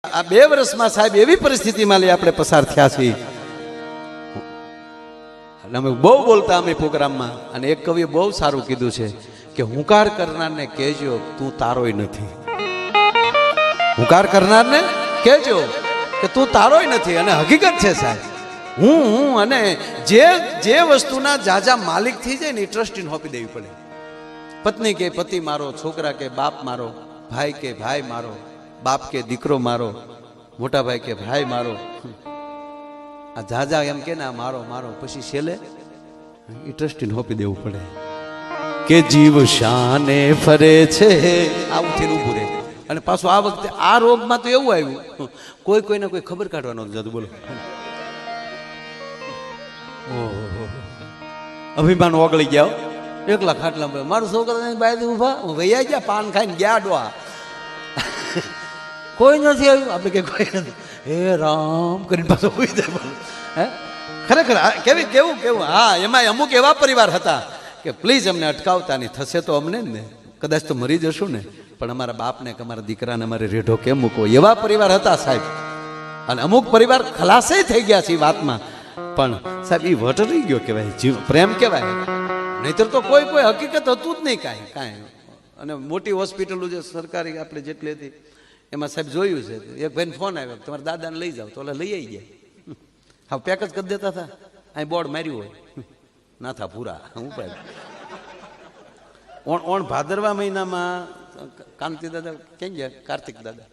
આ 2 વર્ષમાં સાહેબ એવી પરિસ્થિતિમાં લઈ આપણે પસાર થયા છીએ. અમે બહુ બોલતા અમે પ્રોગ્રામમાં, અને એક કવિએ બહુ સારું કીધું છે કે હુંકાર કરનારને કહેજો તું તારોય નથી. હુંકાર કરનારને કહેજો કે તું તારોય નથી. અને હકીકત છે સાહેબ, હું અને જે વસ્તુના જાજા માલિક થઈ જાય ને એ ટ્રસ્ટીને સોંપી દેવી પડે. પત્ની કે પતિ મારો, છોકરા કે બાપ મારો, ભાઈ કે ભાઈ મારો, બાપ કે દીકરો મારો, મોટા ભાઈ કે ભાઈ મારો. આ જાજા એમ કે ના મારો મારો, પછી છેલ્લે એ ટ્રસ્ટીને સોંપી દેવું પડે કે જીવ શાને ફરે છે. આવું થઈને ઊભું રહે. અને પાછું આ વખતે આ રોગમાં તો એવું આવ્યું, કોઈને કોઈ ખબર કાઢવા નહોતું જતું. બોલો, અભિમાન ઓગળી ગયા. એકલા ખાટલા મારું છોકરા બાય ઉભા વૈયા ગયા, પાન ખાઈને ગયા ડોહા. કોઈ નથી આવ્યું. આપણે કે કોઈ નથી. હે રામ કરીને પાછો હોઈ જાય. હે ખરેખર કેવું હા, એમાં અમુક એવા પરિવાર હતા કે પ્લીઝ અમને અટકાવતા નહીં, થશે તો અમને જ ને, કદાચ તો મરી જશું ને, પણ અમારા બાપને કે અમારા દીકરાને અમારે રેઢો કેમ મૂકવો, એવા પરિવાર હતા સાહેબ. અને અમુક પરિવાર ખલાસે થઈ ગયા છે એ વાતમાં, પણ સાહેબ એ વટ રહી ગયો કહેવાય, જીવ પ્રેમ કહેવાય. નહીતર તો કોઈ હકીકત હતું જ નહીં કાંઈ. અને મોટી હોસ્પિટલો જે સરકારી આપણે જેટલી હતી એમાં સાહેબ જોયું છે, એક ભાઈને ફોન આવ્યો તમારા દાદાને લઈ જાઓ, તો લઈ આવી ગયા. હા પેક જ કરી દેતા હતા. અહીં બોર્ડ માર્યું હોય ના થા પૂરા. હું પાય ઓણ ભાદરવા મહિનામાં કાંતિ દાદા ક્યાં ગયા, કાર્તિક દાદા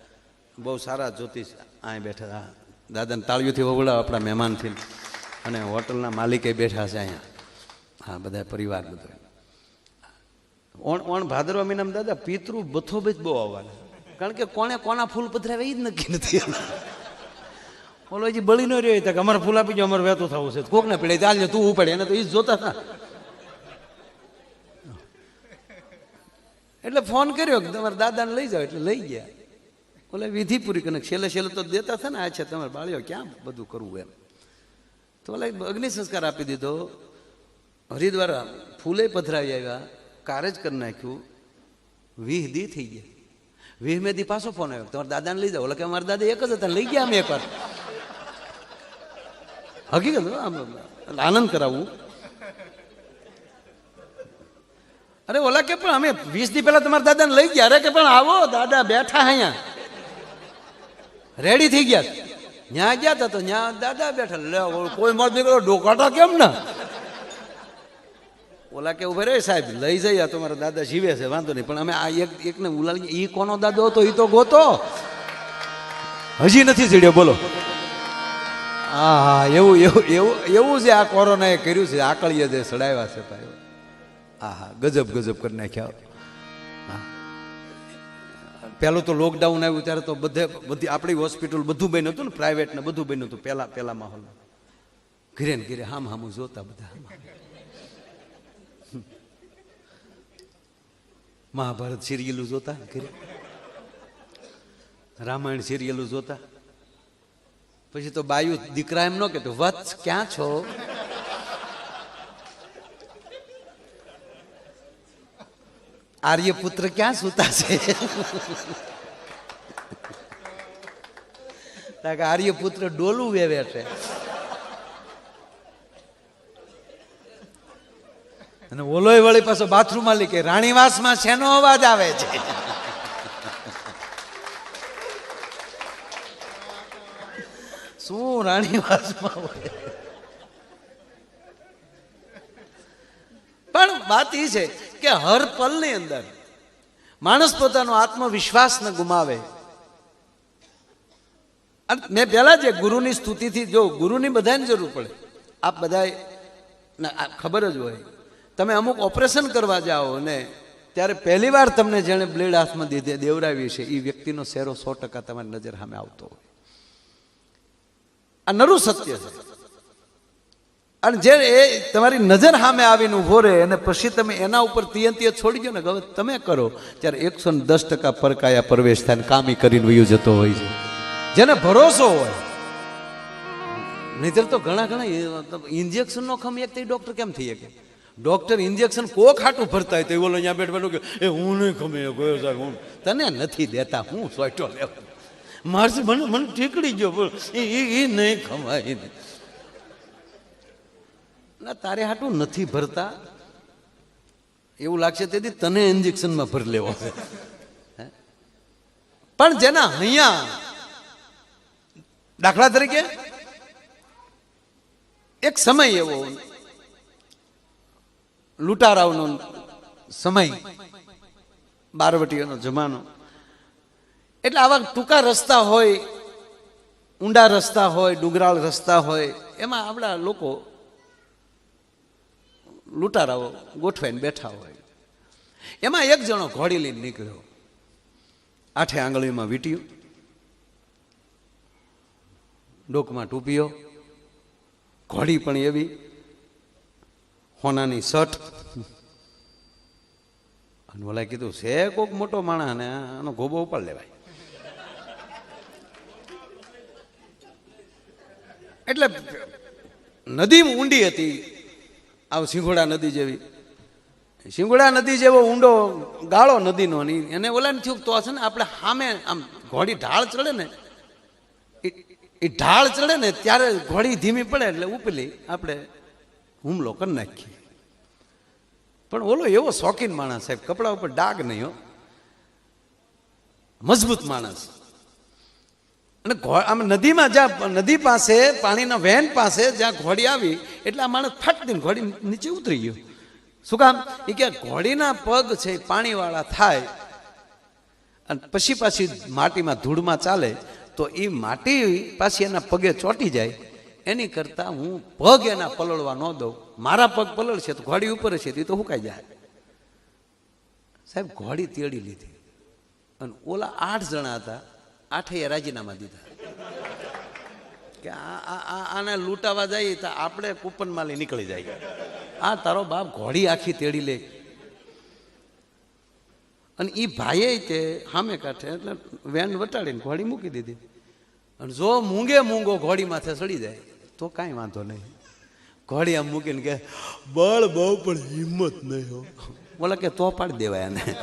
બહુ સારા જ્યોતિષ અહીં બેઠા. હા દાદાને તાળીઓથી વવડાવ આપણા મહેમાનથી. અને હોટલના માલિકે બેઠા છે અહીંયા. હા બધા પરિવાર બધો. ઓણ ભાદરવા મહિનામાં દાદા પિતૃ બથોબથ બહુ આવવાના, કારણ કે કોને કોના ફૂલ પધરાવે એ જ નક્કી નથી. ઓલો હજી બળી નો રહ્યો કે અમારે ફૂલ આપી જાઓ, અમારે વહેતું થવું છે, કોક ને પડે ચાલને તું ઉપડે, એને તો એ જ જોતા હતા. એટલે ફોન કર્યો કે તમારા દાદાને લઈ જાઓ, એટલે લઈ ગયા. ઓલે વિધિ પૂરી કરીને છેલ્લે તો દેતા હતા ને, આ છે તમારે બાળ્યો ક્યાં બધું કરવું એમ. તો ઓલે અગ્નિ સંસ્કાર આપી દીધો, હરિદ્વાર ફૂલે પધરાવી આવ્યા, કારજ કરી નાખ્યું. 20 દી થઈ ગયા. 20મે દી પાછો ફોન આવ્યો તમારા દાદાને લઈ જાઓ. ઓલા કે અમારા દાદા એક જ હતા, લઈ ગયા અમે એકવાર. હકીકત આનંદ કરાવવું. અરે ઓલા કે પણ અમે 20 દી પહેલા તમારા દાદાને લઈ ગયા. અરે કે પણ આવો દાદા બેઠા અહીંયા રેડી થઈ ગયા. ત્યાં ગયા હતા તો ત્યાં દાદા બેઠા. લે કોઈ મારો દીકરો ડોકાટા કેમ ના. ઓલા કે ઉભે રે સાહેબ લઈ જઈએ, તમારા દાદા જીવે છે વાંધો નહીં, પણ અમે આ એકને ઉલાડી. ઈ કોનો દાદો હતો એ તો ગોતો, હજી નથી જડ્યો. બોલો હા એવું છે આ કોરોનાએ કર્યું છે. આકળીએ જે સડાવ્યા છે ભાઈ, હા ગજબ કરી નાખ્યા. પહેલું તો લોકડાઉન આવ્યું ત્યારે તો બધી આપણી હોસ્પિટલ બધું બન્યું હતું ને, પ્રાઇવેટ ને બધું બન્યું હતું. પહેલા માહોલ ઘરે ને ઘરે હામું જોતા બધા. મહાભારત સિરિયલું જોતા ઘરે, રામાયણ સિરિયલું જોતા. પછી તો બાયુ દીકરા એમ ન કહેતો વત્સ ક્યાં છો, આર્યપુત્ર ક્યાં સૂતા છે. આર્યપુત્ર ડોલું વેવે છે. અને ઓલોય વળી પાછો બાથરૂમમાં લીકે રાણીવાસમાં શેનો અવાજ આવે છે. શું રાણીવાસમાં હોય. પણ વાત એ છે કે હર પલની અંદર માણસ પોતાનો આત્મવિશ્વાસ ન ગુમાવે. મેં પહેલા જે ગુરુની સ્તુતિથી, જો ગુરુની બધાને જરૂર પડે, આપ બધા ખબર જ હોય. તમે અમુક ઓપરેશન કરવા જાઓ ને ત્યારે પહેલી વાર તમને જેણે બ્લેડ હાથમાં દેવરાવી છે એ વ્યક્તિનો ચહેરો 100% તમારી નજર સામે આવતો હોય. આ નરું સત્ય છે. અને જે એ તમારી નજર સામે આવીને ઉભો રહે અને પછી તમે એના ઉપર તિયંતિય છોડી ગયો ને હવે તમે કરો, ત્યારે 110% પરકાયા પ્રવેશ થાય, કામી કરીને વયું જતો હોય છે જેને ભરોસો હોય. નહીતર તો ઘણા ઇન્જેક્શનનો ખમ એક ડોક્ટર કેમ થઈ શકે. ડોક્ટર ઇન્જેક્શન કોક હાટું ભરતા હોય તો બોલો અહીંયા બેઠો કે એ હું નહીં ખમે ગયો સાહેબ, હું તને નથી દેતા, હું સોટો લેવા. મારશે મને મને ઠીકડી ગયો બોલ એ નહીં ખવાય ના તારે હાટું નથી ભરતા એવું લાગશે તેથી તને ઇન્જેક્શનમાં ભરી લેવો છે પણ જેના અહીંયા દાખલા તરીકે એક સમય એવો લૂંટારાવનો સમય બારવટીઓનો જમાનો એટલે આવા ટૂંકા રસ્તા હોય ઊંડા રસ્તા હોય ડુંગરાળ રસ્તા હોય એમાં આપણા લોકો લૂંટારાઓ ગોઠવાઈને બેઠા હોય એમાં એક જણો ઘોડી લઈને નીકળ્યો 8 આંગળીમાં વીંટ્યું ડોકમાં ટૂપિયો ઘોડી પણ એવી હોનાની શર્ટ અને ઓલા કીધું છે કોક મોટો માણસ ને આનો ગોબો ઉપર લેવાય એટલે નદી ઊંડી હતી આવ સિંગોડા નદી જેવી સિંગોડા નદી જેવો ઊંડો ગાળો નદીનો એને ઓલાને થયું તો છે ને આપણે સામે આમ ઘોડી ઢાળ ચડે ને એ ઢાળ ચડે ને ત્યારે ઘોડી ધીમી પડે એટલે ઉપલી આપણે હુમલો કરી નાખીએ પણ ઓલો એવો શોખીન માણસ સાહેબ કપડા ઉપર ડાઘ નહીં હો મજબૂત માણસ અને આમ નદીમાં જ્યાં નદી પાસે પાણીના વેન પાસે જ્યાં ઘોડી આવી એટલે આ માણસ ફટ દઈને ઘોડી નીચે ઉતરી ગયો શું કામ એ કે ઘોડીના પગ છે પાણીવાળા થાય અને પછી પાછી માટીમાં ધૂળમાં ચાલે તો એ માટી પાછી એના પગે ચોંટી જાય એની કરતાં હું પગ એના પલળવા ન દઉં મારા પગ પલળશે તો ઘોડી ઉપર છે તે તો હુકાઈ જાય સાહેબ ઘોડી તેડી લીધી અને ઓલા 8 જણા હતા 8એ રાજીનામા દીધા કે આને લૂંટાવા જઈએ તો આપણે કૂપનમાં લઈ નીકળી જાય આ તારો બાપ ઘોડી આખી તેડી લે અને એ ભાઈએ તે સામે કાંઠે એટલે વેન વટાડીને ઘોડી મૂકી દીધી અને જો મૂંગો ઘોડી માથે ચડી જાય તો કાંઈ વાંધો નહીં ઘોડી આમ મૂકીને કે બળ બહુ પણ હિંમત નહીં હો બોલે કે તો પાડી દેવાય એને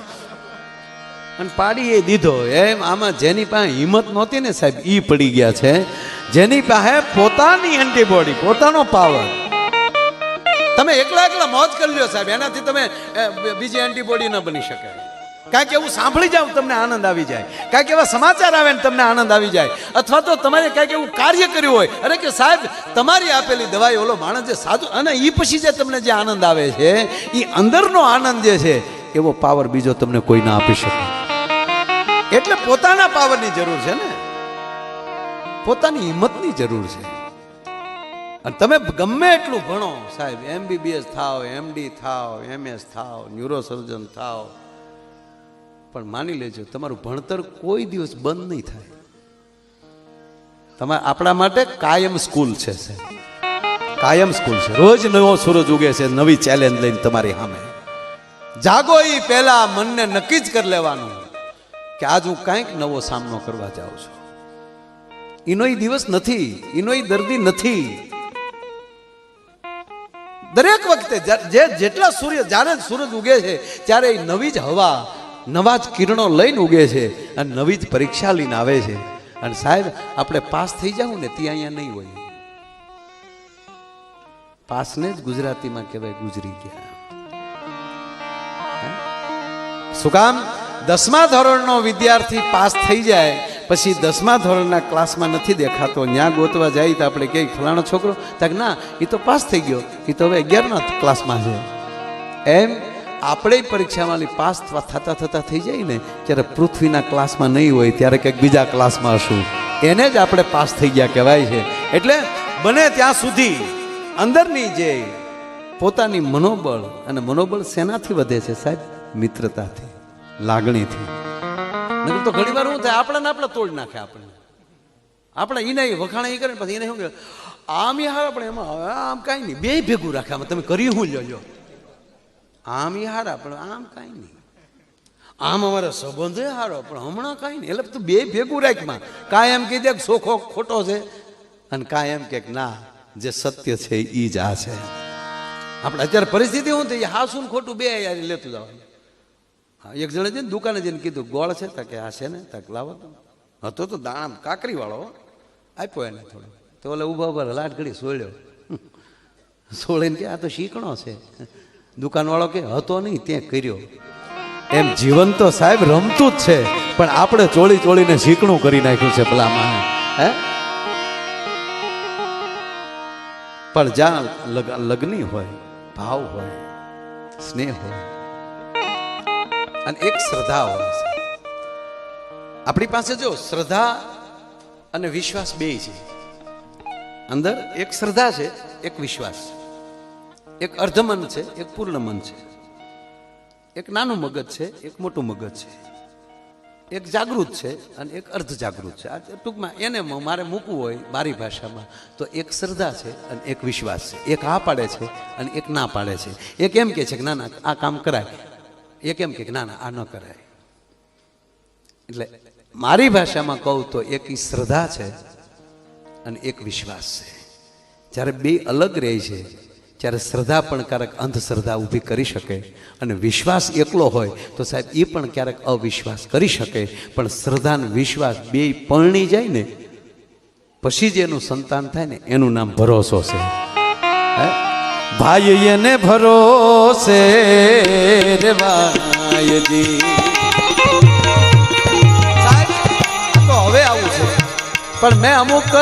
અને પાડી એ દીધો એમ આમાં જેની પાસે હિંમત નહોતી ને સાહેબ ઈ પડી ગયા છે જેની પાસે પોતાની એન્ટીબોડી પોતાનો પાવર તમે એકલા મોજ કરી લ્યો સાહેબ એનાથી તમે બીજી એન્ટીબોડી ન બની શકે કાંઈક એવું સાંભળી જાવ તમને આનંદ આવી જાય કાંઈક એવા સમાચાર આવે ને તમને આનંદ આવી જાય અથવા તો તમારે કાંઈક એવું કાર્ય કર્યું હોય અરે કે સાહેબ તમારી આપેલી દવાઈ ઓલો માણસ જે સાધુ અને એ પછી જે તમને જે આનંદ આવે છે એ અંદરનો આનંદ જે છે એવો પાવર બીજો તમને કોઈ ના આપી શકે એટલે પોતાના પાવરની જરૂર છે ને પોતાની હિંમતની જરૂર છે અને તમે ગમે એટલું ભણો સાહેબ MBBS થાવ MD થાવ MS થાવ ન્યુરોસર્જન થાવ પણ માની લેજો તમારું ભણતર કોઈ દિવસ બંધ નહીં થાય તમારે આપણા માટે કાયમ સ્કૂલ છે કાયમ સ્કૂલ છે રોજ નવો સૂરજ ઉગે છે નવી ચેલેન્જ લઈને તમારી સામે જાગો એ પહેલા મનને નક્કી જ કરી લેવાનું કે આજ હું કંઈક નવો સામનો કરવા જાઉં છું એનો એ દિવસ નથી એનો એ દર્દી નથી દરેક વખતે જેટલા સૂર્ય જ્યારે સૂરજ ઉગે છે ત્યારે એ નવી જ હવા નવા જ કિરણો લઈને ઉગે છે અને નવી જ પરીક્ષા લઈને આવે છે અને સાહેબ આપણે પાસ થઈ જાવ ને ત્યાં અહીંયા નહીં હોય પાસને જ ગુજરાતીમાં કહેવાય ગુજરી ગયા શું કામ 10મા ધોરણનો વિદ્યાર્થી પાસ થઈ જાય પછી 10મા ધોરણના ક્લાસમાં નથી દેખાતો ત્યાં ગોતવા જાય તો આપણે કઈ ફલાણો છોકરો તક ના એ તો પાસ થઈ ગયો એ તો હવે 11મા ક્લાસમાં છે એમ આપણે પરીક્ષામાં પાસ થતા થઈ જાય ને ત્યારે પૃથ્વીના ક્લાસમાં નહીં હોય ત્યારે કંઈક બીજા ક્લાસમાં હશું એને જ આપણે પાસ થઈ ગયા કહેવાય છે એટલે બને ત્યાં સુધી અંદરની જે પોતાની મનોબળ અને મનોબળ શેનાથી વધે છે સાહેબ મિત્રતાથી લાગણીથી નકર તો ઘણી વાર શું થાય આપણે તોડ નાખે આપણે એને વખાણ એ કરે પછી એને શું કે આમ યાર આપણે એમાં આમ કાંઈ નહીં બે ભેગું રાખે આમાં તમે કરી હું લ્યો આમ એ હારા પણ આમ કાંઈ નહીં આમ અમારો સંબંધ હારો પણ હમણાં કાંઈ નહીં એટલે તું બે ભેગું રાખમાં કાંઈ એમ કહી દે સોખો ખોટો છે અને કાંઈ એમ કે ના જે સત્ય છે એ જ આ છે આપણે અત્યારે પરિસ્થિતિ શું થઈ હાસું ખોટું બે યાર લેતું જવાનું હા એક જણે જઈને દુકાને જઈને કીધું ગોળ છે તકે આ છે ને તક લાવો તો હતો તો દાણા કાકરી વાળો આપ્યો એને થોડો તો ઓલે ઊભા ઊભા લાટ ઘડી સોળ્યો સોળીને કે આ તો શીકણો છે. દુકાનવાળો કે હતો નહીં ત્યાં કર્યો. એમ જીવન તો સાહેબ રમતું જ છે, પણ આપણે ચોળી ચોળીને શીકણું કરી નાખ્યું છે ભલા માને. હે પણ જ્યાં લગ્ની હોય, ભાવ હોય, સ્નેહ હોય અને એક શ્રદ્ધા હોય છે. આપણી પાસે જો શ્રદ્ધા અને વિશ્વાસ બે છે. અંદર એક શ્રદ્ધા છે, એક વિશ્વાસ, એક અર્ધમન છે, એક પૂર્ણ મન છે, એક નાનું મગજ છે, એક મોટું મગજ છે, એક જાગૃત છે અને એક અર્ધ જાગૃત છે. આ ટૂંકમાં એને મારે મૂકવું હોય મારી ભાષામાં તો એક શ્રદ્ધા છે અને એક વિશ્વાસ છે. એક હા પાડે છે અને એક ના પાડે છે. એક એમ કે છે કે ના ના આ કામ કરાય, એક એમ કે ના ના આ ન કરાય. એટલે મારી ભાષામાં કહું તો એક શ્રદ્ધા છે અને એક વિશ્વાસ છે. જ્યારે બે અલગ રહે છે ત્યારે શ્રદ્ધા પણ ક્યારેક અંધશ્રદ્ધા ઊભી કરી શકે અને વિશ્વાસ એકલો હોય તો સાહેબ એ પણ ક્યારેક અવિશ્વાસ કરી શકે. પણ શ્રદ્ધા અને વિશ્વાસ બે પરણી જાય ને પછી જ એનું સંતાન થાય ને એનું નામ ભરોસો છે. ભાઈ એને ભરોસે રે ભાઈજી. તો હવે આવું છે પણ મેં અમુક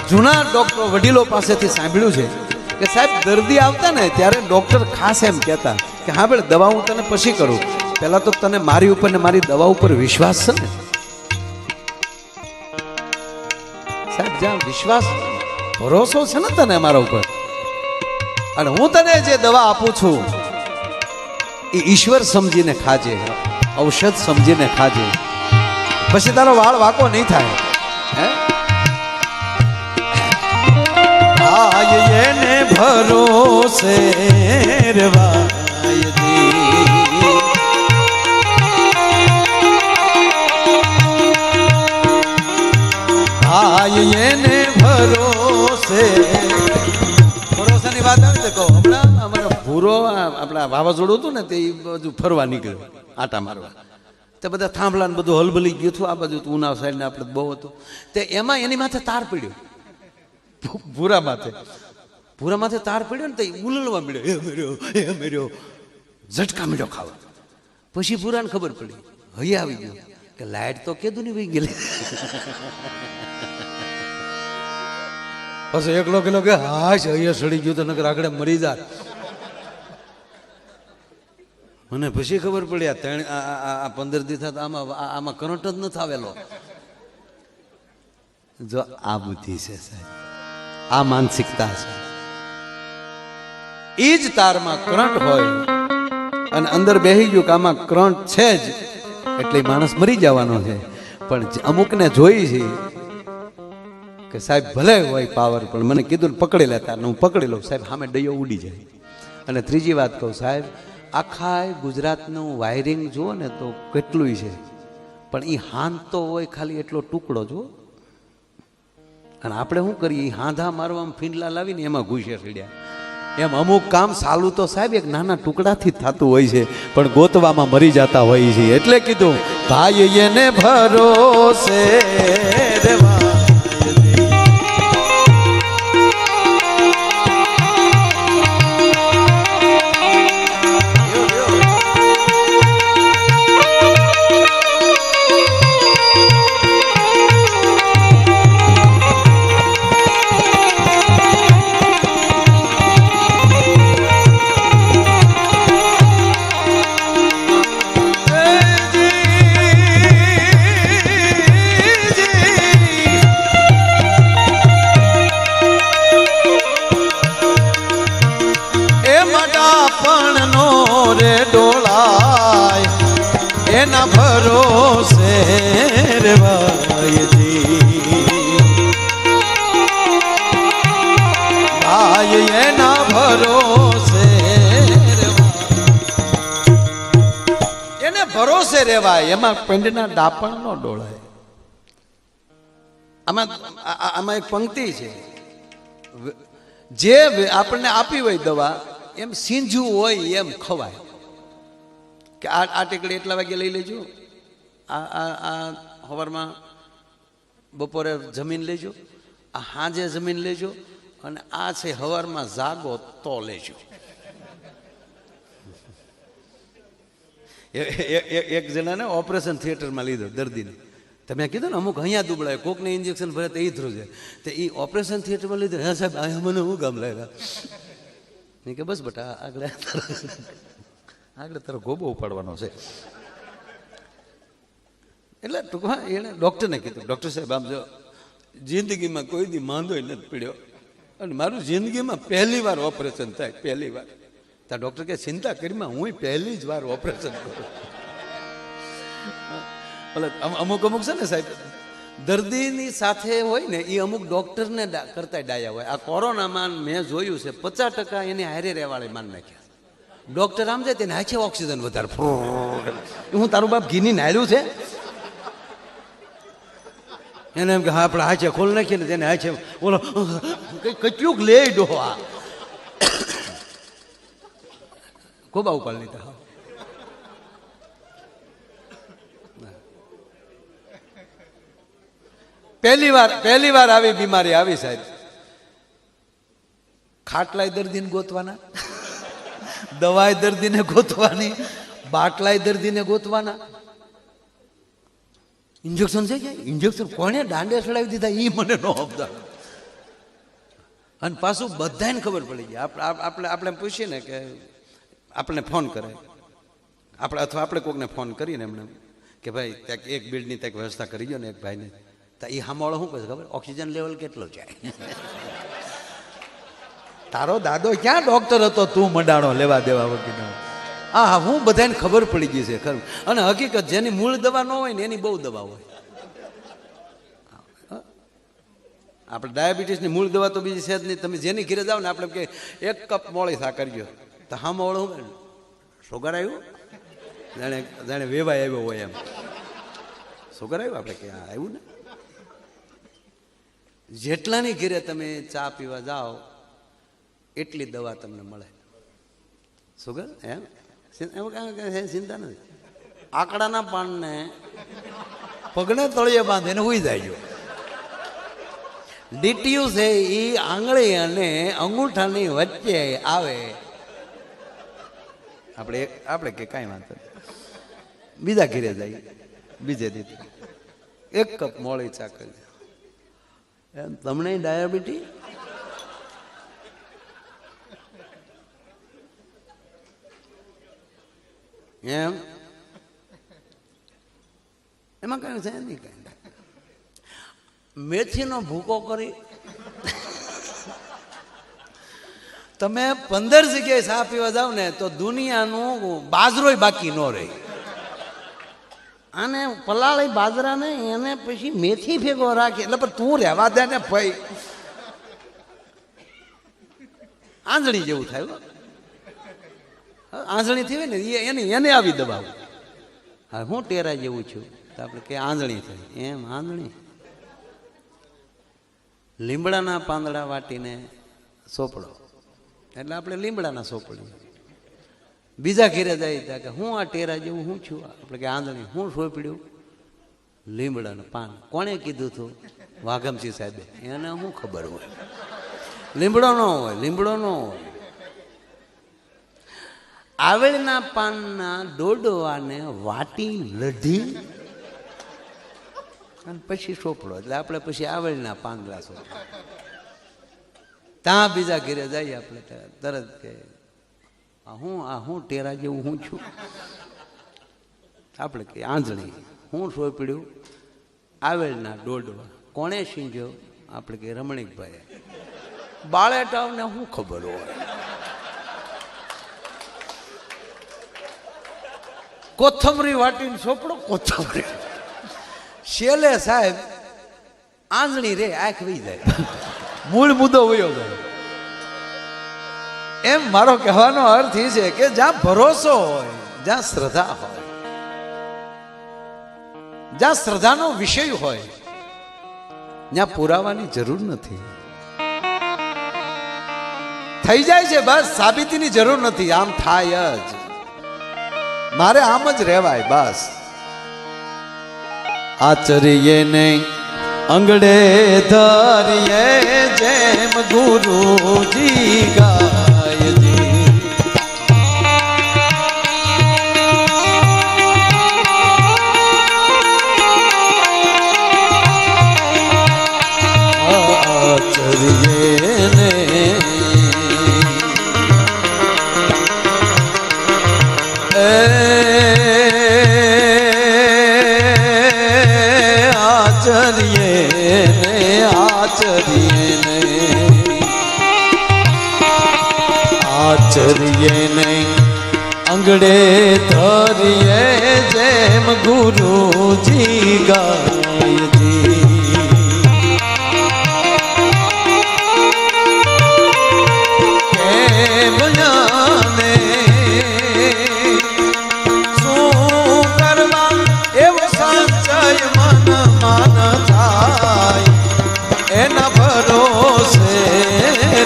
જૂના ડોક્ટર વડીલો પાસેથી સાંભળ્યું છે કે સાહેબ દર્દી આવતા ને ત્યારે ડોક્ટર ખાસ એમ કહેતા કે હા ભાઈ દવા હું તને પછી કરું, પહેલા તો તને મારી ઉપર ને મારી દવા ઉપર વિશ્વાસ છે ને. સાહેબ જ્યાં વિશ્વાસ ભરોસો છે ને તને મારા ઉપર અને હું તને જે દવા આપું છું એ ઈશ્વર સમજીને ખાજે, ઔષધ સમજીને ખાજે, પછી તારો વાળ વાકો નહીં થાય. હે એને ભરોસે એને ભરોસે ભરોસાની વાત આવે તો કહો. હમણાં અમારા ભૂરો આપણા વાવાઝોડું હતું ને તે બાજુ ફરવા નીકળ્યો આટા મારવા. તે બધા થાંભલા ને બધું હલબલી ગયું હતું. આ બાજુ ઉનાવ સાઈડ ને આપણે બહુ હતું તે એમાં એની માથે તાર પડ્યો. ભૂરા માથે તાર પડ્યો ને તો ઉલળવા મળ્યો, એ મેર્યો ઝટકા મળ્યો ખાવા. પછી ભૂરાને ખબર પડી, હૈયા આવી ગયો કે લાઈટ તો કેદું નહીં વહી ગયેલી. પછી એકલો કેલો કે હાશ હૈયા સડી ગયું તો નકર આગળ મરી જાય. મને પછી ખબર પડી આ 15 દિવસ આમાં કરંટ જ નથી આવેલો. જો આ બુદ્ધિ છે સાહેબ, આ માનસિકતા છે. એ જ તારમાં કરંટ હોય અને અંદર બેહી ગયું કે આમાં કરંટ છે જ એટલે માણસ મરી જવાનો છે. પણ અમુકને જોઈ છે કે સાહેબ ભલે હોય પાવર પણ મને કીધું પકડી લેતા હું પકડી લઉં સાહેબ, સામે ડૈયો ઉડી જાય. અને ત્રીજી વાત કહું સાહેબ, આખા ગુજરાતનું વાયરિંગ જુઓ ને તો કેટલું છે પણ એ હાંધ તો હોય ખાલી એટલો ટુકડો જુઓ. અને આપણે શું કરીએ, હાંધા મારવામાં ફીંડલા લાવીને એમાં ઘૂસે ચડ્યા. એમ અમુક કામ સાલું તો સાહેબ એક નાના ટુકડાથી જ થતું હોય છે પણ ગોતવામાં મરી જતા હોય છે. એટલે કીધું ભાઈ એને ભરોસે રેવા. એના ભરોસે રેવાયજી, ભાઈ એના ભરોસે એને ભરોસે રેવાય. એમાં પેંડના ડાપણ નો ડોળાય. આમાં એક પંક્તિ છે, જે આપણને આપી હોય દવા એમ સીંજવું હોય એમ ખવાય. કે આ ટેકડી એટલા વાગે લઈ લેજો, આ સવારમાં બપોરે જમીન લેજો, આ સાંજે જમીન લેજો, અને આ છે સવારમાં જાગો તો લેજો. એક જણાને ઓપરેશન થિયેટરમાં લીધો દર્દીને. તમે કીધું ને અમુક અહીંયા દુબળાય, કોકને ઇન્જેક્શન ભરે તો એ થ્રુ છે, તો એ ઓપરેશન થિયેટરમાં લીધું. હા સાહેબ, અહીંયા મને શું કામ લાગ્યા? નહીં કે બસ બેટા આગળ તારો ગોબો ઉપાડવાનો છે. એટલે ટૂંકમાં એણે ડૉક્ટરને કીધું, ડૉક્ટર સાહેબ આમ જો જિંદગીમાં કોઈ દી માંદો નથી પડ્યો, અને મારું જિંદગીમાં પહેલી વાર ઓપરેશન થાય, પહેલી વાર. ત્યાં ડૉક્ટર કે ચિંતા કરીમાં હું પહેલી જ વાર ઓપરેશન કરું. એટલે અમુક છે ને સાહેબ, દર્દીની સાથે હોય ને એ અમુક ડૉક્ટરને કરતા ડાયા હોય. આ કોરોનામાં મેં જોયું છે 50% એની હારે રહેવાળે માન નાખ્યા. ડૉક્ટર આમ જાય તેને હાચે ઓક્સિજન વધારે. હું તારું બાપ ઘીની નાળ્યું છે એને એમ કે હા આપણે હાચે ખોલ નાખીએ ને તેને હાચે બોલો કેટલુંક લે ડોહો. આ ખોબા ઉપાડ લીધા. પહેલી વાર આવી બીમારી આવી સાહેબ, ખાટલાય દર્દીને ગોતવાના, દવાય દર્દીને ગોતવાની, બાટલાય દર્દીને ગોતવાના. ઇન્જેક્શન છે કે ઇન્જેક્શન કોને દાંડે ચડાવી દીધા એ મને ન સમજાય. અને પાછું બધાને ખબર પડી ગઈ. આપણે પૂછીએ ને કે આપણને ફોન કરે આપણે, અથવા આપણે કોકને ફોન કરીને એમને કે ભાઈ ત્યાં એક બેડની ત્યાં વ્યવસ્થા કરી ગયો ને એક ભાઈને, તો એ સાંભળો શું કહે ખબર? ઓક્સિજન લેવલ કેટલો જાય? તારો દાદો ક્યાં ડોક્ટર હતો તું મંડાણો લેવા દેવા વગર? હા, હું બધાને ખબર પડી ગઈ છે ખરું. અને હકીકત જેની મૂળ દવા ન હોય ને એની બહુ દવા હોય. આપણે ડાયાબિટીસની મૂળ દવા તો બીજી છે જ નહીં. તમે જેની ઘરે જાઓ ને આપણે કે 1 કપ મોળી સા કરજો, તો હા મોળું સુગર આવ્યું, જાણે વેવાય આવ્યો હોય એમ. સુગર આવ્યું આપણે કે હા આવ્યું ને. જેટલાની ઘરે તમે ચા પીવા જાઓ એટલી દવા તમને મળે. સુગર એમ ચિંતા નથી. આકડાના પાનને પગને તળિયે બાંધીને હોઈ જાય. ડીટીયુ છે એ આંગળી અને અંગૂઠાની વચ્ચે આવે. આપણે કે કાંઈ વાંધો બીજા ઘરે જાય, બીજે દીધી 1 કપ મોળી ચા કરી. એમ તમને ડાયાબિટી? એમ એમાં કઈ છે નહીં. કઈ મેથીનો ભૂકો કરી તમે 15 જગ્યાએ ચા પીવા જાવ ને તો દુનિયાનું બાજરોય બાકી ન રહે. અને પલાળી બાજરાને એને પછી મેથી ભેગો રાખી એટલે પણ તું રહેવા દે ને ભાઈ, આંજણી જેવું થાય. આંજણી થઈ ને એને આવી દબાવ. હા હું ટેરા જેવું છું તો આપણે કે આંજણી થઈ એમ. આંજણી લીમડાના પાંદડા વાટીને સોપડો એટલે આપણે લીમડાના સોપડી. બીજા ઘેરે જાય ત્યાં કે હું આ ટેરા જેવું હું છું, આપણે કે આંધણી હું સોંપડ્યું લીમડાનું પાન. કોણે કીધું હતું? વાઘમસિંહ સાહેબે. એને શું ખબર હોય? લીમડો ન હોય, લીમડો ન હોય. આવેળના પાનના ડોડવાને વાટી લઢી અને પછી સોપડો એટલે આપણે પછી આવેળના પાંદડા સોપડો. ત્યાં બીજા ઘેરે જઈએ આપણે તરત કે હું ટેરા જેવું હું છું, આપણે કે આંજણી હું સોંપડ્યું આવેળના ડોડવા. કોણે સીંજ્યો? આપણે કે રમણીકભાઈ. બાળેટાવને શું ખબર હોય? કોથમરી વાટીને સોપડો કોથમરી. શેલે સાહેબ આંજણી રે આંખ વહી જાય, મૂળ મુદ્દો વયો જાય. એમ મારો કહેવાનો અર્થ એ છે કે જ્યાં ભરોસો હોય, જ્યાં શ્રદ્ધા હોય, જ્યાં શ્રદ્ધાનો વિષય હોય ત્યાં પુરાવાની જરૂર નથી. થઈ જાય છે બસ, સાબિતીની જરૂર નથી. આમ થાય જ, મારે આમ જ રહેવાય બસ. આચરીએ નહીં અંગડે ધરીએ જેમ ગુરુજી ગાયજી આચરીએ ને આચરીએ ને અંગડે ધરીએ જેમ ગુરુજી ગાયજી કેમ જાને શું કરવા એવો સંચય મન માન થાય એના ભરોસે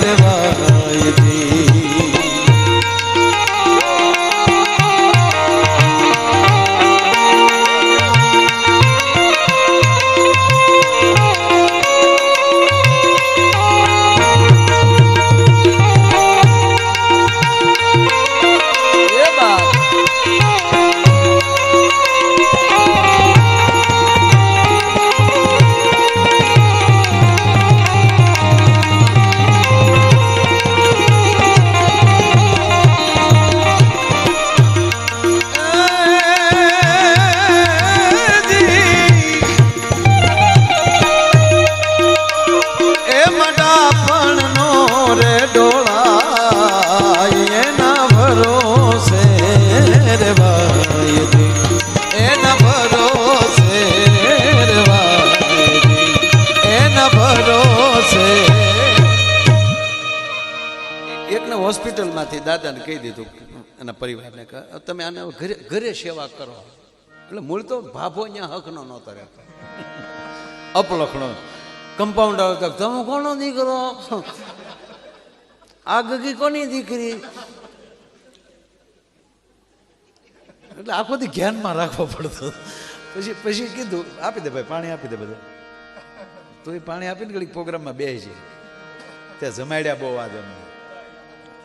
રેવાયજી હોસ્પિટલમાંથી દાદાને કહી દીધું એના પરિવારને કે તમે આને ઘરે ઘરે સેવા કરો એટલે મૂળ તો ભાભો અહીંયા હકનો નહોતો રહેતો અપલખણો કમ્પાઉન્ડ આવતા તમે કોનો દીકરો આ ગગી કોની દીકરી એટલે આખો દી ધ્યાનમાં રાખવો પડતો પછી કીધું આપી દે ભાઈ પાણી આપી દે બધા તો એ પાણી આપીને ઘડીક પ્રોગ્રામમાં બેસી છે ત્યાં જમાડ્યા બહુ આજે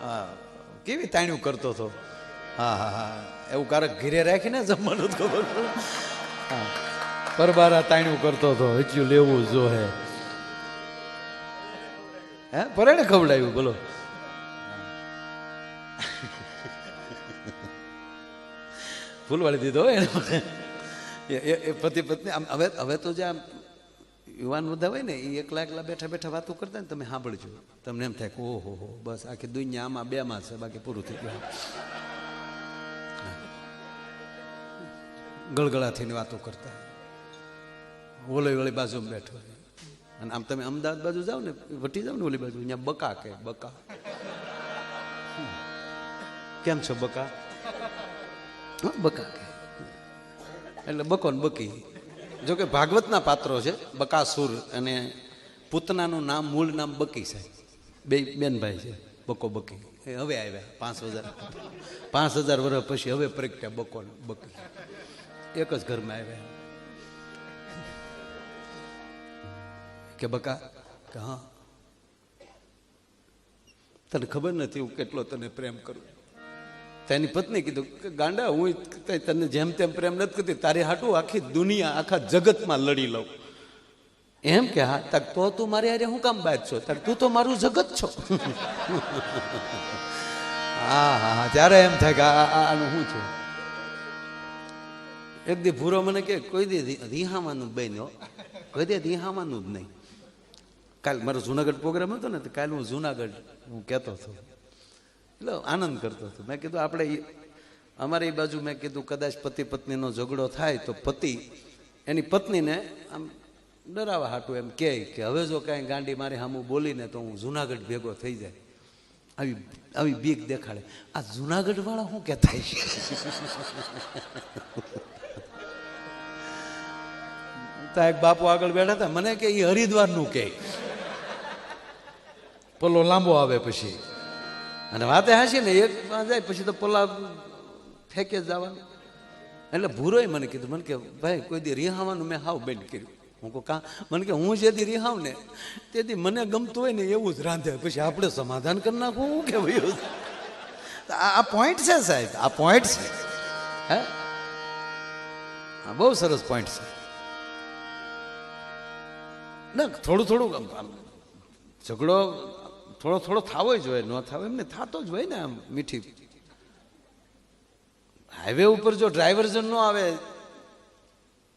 હા કેવી તાણ્યું કરતો હતો હા હા હા એવું કારક ઘીરે રાખીને જમવાનું જ ખબર હા પરબારા તાણ્યું કરતો હતો હચ્યું લેવું જો હે પરેણે ખવડાવ્યું બોલો ફૂલવાળી દીધો એને એ પતિ પત્ની આમ હવે તો જે આમ યુવાન બધા હોય ને એ એકલા એકલા બેઠા બેઠા વાતો કરતા ને તમે સાંભળજો તમને એમ થાય કે ઓહો હો બસ આખી દુનિયા આમાં બેમાં છે બાકી પૂરું થઈ ગયું ગળગળાથી વાતો કરતા ઓલી વળી બાજુમાં બેઠો અને આમ તમે અમદાવાદ બાજુ જાઓ ને વટી જાઓ ને ઓલી બાજુ અહીંયા બકા કે બકા કેમ છો બકા બકા કે એટલે બકો ને બકી જોકે ભાગવતના પાત્રો છે બકાસુર અને પૂતનાનું નામ મૂળ નામ બકી છે બે બેનભાઈ છે બકો બકી એ હવે આવ્યા 5,000 વર્ષ પછી હવે પ્રગટ્યા બકો બકી એક જ ઘરમાં આવ્યા કે બકા કે હા તને ખબર નથી હું કેટલો તને પ્રેમ કરું તેની પત્ની કીધું કે ગાંડા હું તને જેમ તેમ પ્રેમ નથી કરતી તારી હાટું આખી દુનિયા આખા જગતમાં લડી લઉં એમ કે હા તક તો તું મારી હારે હું કામ બાદ છો તક તું તો મારું જગત છો હા હા હા ત્યારે એમ થાય કે આનું શું છે એક દી ભૂરો મને કે કોઈ દી રીહાવાનું બન્યો કોઈ દી રીહાવાનું જ નહીં કાલ મારો જુનાગઢ પ્રોગ્રામ હતો ને કાલે હું જુનાગઢ હું કહેતો હતો એટલે આનંદ કરતો હતો મેં કીધું આપણે અમારે એ બાજુ મેં કીધું કદાચ પતિ પત્નીનો ઝઘડો થાય તો પતિ એની પત્નીને આમ ડરાવા હાટું એમ કહે કે હવે જો કાંઈ ગાંડી મારી સામું બોલીને તો હું જુનાગઢ ભેગો થઈ જાય આવી બીક દેખાડે આ જુનાગઢ વાળા શું કહેતા છે એક બાપુ આગળ બેઠા હતા મને કે એ હરિદ્વારનું કહે પલ્લો લાંબો આવે પછી અને વાતે હાસી ને એક જાય પછી તો પલ્લા ફેંકે જવાનું એટલે ભૂરોય મને કીધું મને કે ભાઈ કોઈ દી રિહાવાનું મેં હાવ બંધ કર્યું હું કહું કાં? મને કે હું જેથી રિહાવ ને તેથી મને ગમતું હોય ને એવું જ રાંધે, પછી આપણે સમાધાન કરી નાખવું હું કે ભાઈ. આ પોઈન્ટ છે સાહેબ, આ પોઈન્ટ છે. હે હા, બહુ સરસ પોઈન્ટ છે. ના થોડું થોડું ઝઘડો થોડો થોડો થાવો જોઈએ, ન થાવો એમને થતો જ હોય ને. આમ મીઠી હાઈવે ઉપર જો ડ્રાઈવર ન આવે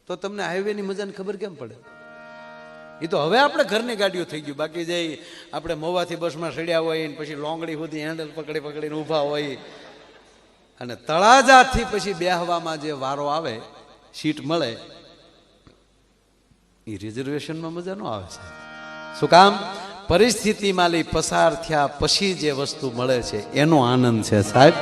તો તમને હાઈવેની મજાની ખબર કેમ પડે? એ તો હવે આપણે ઘરની ગાડીઓ થઈ ગયું. બાકી જઈ આપણે મોવાથી બસમાં ચડ્યા હોય ને પછી લોંગડી સુધી હેન્ડલ પકડીને ઊભા હોય અને તળાજાથી પછી બેહવામાં જે વારો આવે, સીટ મળે, એ રિઝર્વેશનમાં મજા ન આવે છે. શું કામ? પરિસ્થિતિમાં લઈ પસાર થયા પછી જે વસ્તુ મળે છે એનો આનંદ છે સાહેબ.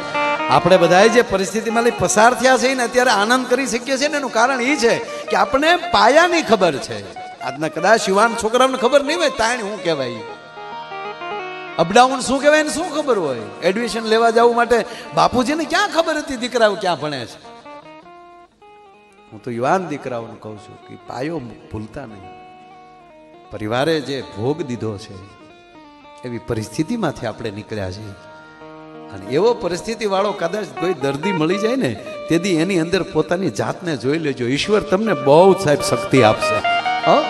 આપણે બધાએ જે પરિસ્થિતિમાં લઈ પસાર થયા છે ને અત્યારે આનંદ કરી શકીએ છીએ ને એનું કારણ એ છે કે આપણે પાયાની ખબર છે. આજના કદાચ યુવાન છોકરાઓને ખબર નહીં હોય તાણ શું કહેવાય, અપડાઉન શું કહેવાય ને શું ખબર હોય. એડમિશન લેવા જવું માટે બાપુજીને ક્યાં ખબર હતી દીકરાઓ ક્યાં ભણે છે? હું તો યુવાન દીકરાઓને કહું છું કે પાયો ભૂલતા નહીં. પરિવારે જે ભોગ દીધો છે એવી પરિસ્થિતિમાંથી આપણે નીકળ્યા છીએ, અને એવો પરિસ્થિતિ વાળો કદાચ કોઈ દર્દી મળી જાય ને તેથી એની અંદર પોતાની જાતને જોઈ લેજો. ઈશ્વર તમને બહુ સાહેબ શક્તિ આપશે. હા.